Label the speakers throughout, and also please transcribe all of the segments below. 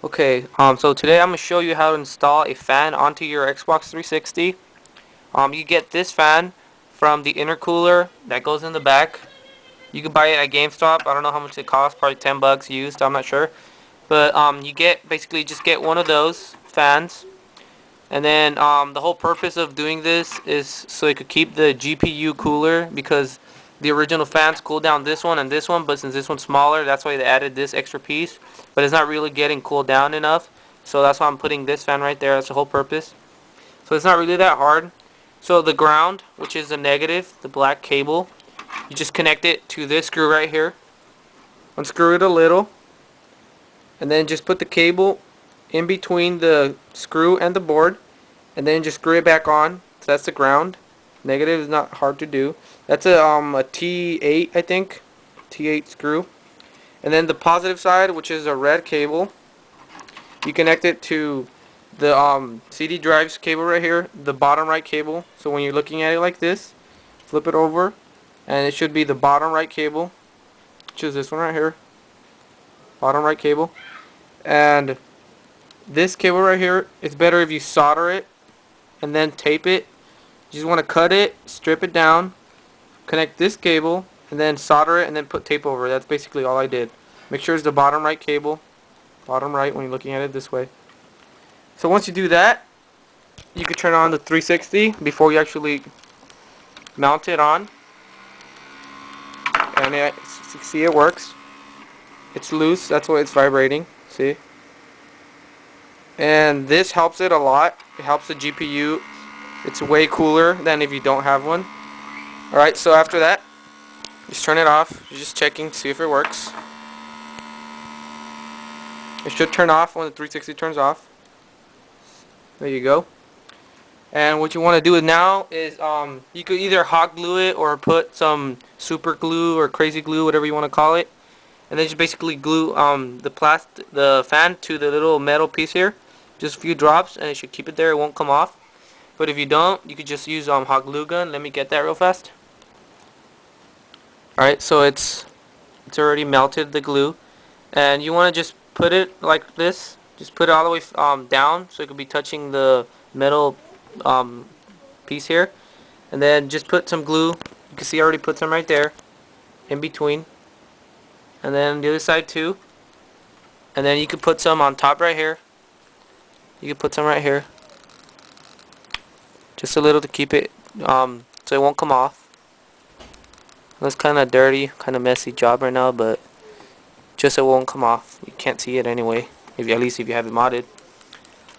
Speaker 1: Okay, so today I'm going to show you how to install a fan onto your Xbox 360. You get this fan from the intercooler that goes in the back. You can buy it at GameStop. I don't know how much it costs, probably 10 bucks used, I'm not sure. But you get basically just get one of those fans. And then the whole purpose of doing this is so it could keep the GPU cooler, because the original fans cool down this one and this one, but since this one's smaller, that's why they added this extra piece. But it's not really getting cooled down enough, so that's why I'm putting this fan right there. That's the whole purpose. So it's not really that hard. So the ground, which is the negative, the black cable, you just connect it to this screw right here. Unscrew it a little, and then just put the cable in between the screw and the board, and then just screw it back on. So that's the ground. Negative is not hard to do. That's a T8, I think, T8 screw. And then the positive side, which is a red cable, you connect it to the CD drives cable right here, the bottom right cable. So when you're looking at it like this, flip it over, and it should be the bottom right cable, which is this one right here, bottom right cable. And this cable right here, it's better if you solder it and then tape it. You just want to cut it, strip it down, connect this cable, and then solder it, and then put tape over it. That's basically all I did. Make sure it's the bottom right cable, bottom right when you're looking at it this way. So once you do that, you can turn on the 360 before you actually mount it on. And see, it works. It's loose, that's why it's vibrating. See? And this helps it a lot. It helps the GPU. It's way cooler than if you don't have one. Alright, so after that, just turn it off. You're just checking to see if it works. It should turn off when the 360 turns off. There you go. And what you want to do now is you could either hot glue it or put some super glue or crazy glue, whatever you want to call it, and then just basically glue the fan to the little metal piece here. Just a few drops, and it should keep it there. It won't come off. But if you don't, you could just use hot glue gun. Let me get that real fast. Alright, so it's already melted, the glue, and you want to just put it like this. Just put it all the way down so it could be touching the metal piece here, and then just put some glue. You can see I already put some right there in between, and then the other side too, and then you could put some on top right here. You could put some right here, just a little to keep it so it won't come off. That's kind of dirty, kind of messy job right now, but just so it won't come off. You can't see it anyway, at least if you have it modded.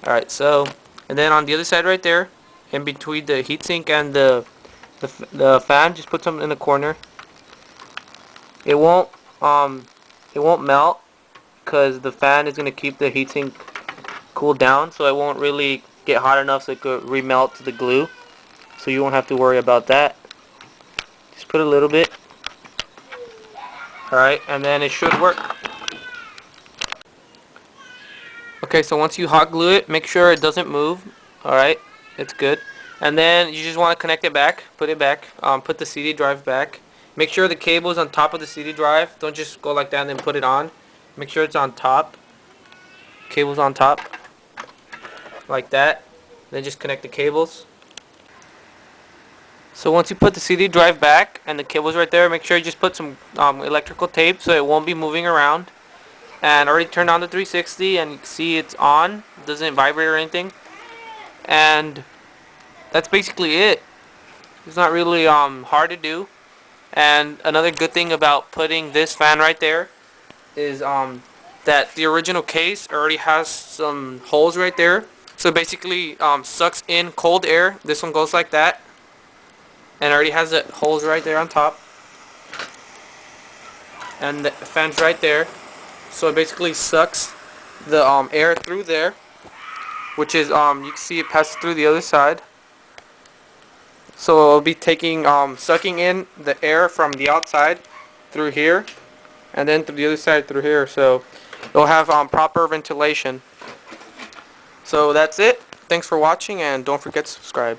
Speaker 1: Alright, so, and then on the other side right there, in between the heatsink and the fan, just put some in the corner. It won't melt, because the fan is going to keep the heatsink cooled down, so it won't really get hot enough so it could remelt the glue. So you won't have to worry about that. Just put a little bit. Alright, and then it should work. Okay, so once you hot glue it, make sure it doesn't move. Alright, it's good. And then you just want to connect it back, put it back, put the CD drive back. Make sure the cable is on top of the CD drive. Don't just go like that and then put it on. Make sure it's on top. Cable's on top. Like that. Then just connect the cables. So once you put the CD drive back and the cable's right there, make sure you just put some electrical tape so it won't be moving around. And I already turned on the 360, and you can see it's on. It doesn't vibrate or anything. And that's basically it. It's not really hard to do. And another good thing about putting this fan right there is that the original case already has some holes right there. So basically sucks in cold air. This one goes like that. And already has the holes right there on top. And the fan's right there. So it basically sucks the air through there, which is you can see it passes through the other side. So it'll be taking sucking in the air from the outside through here, and then through the other side through here. So it'll have proper ventilation. So that's it. Thanks for watching, and don't forget to subscribe.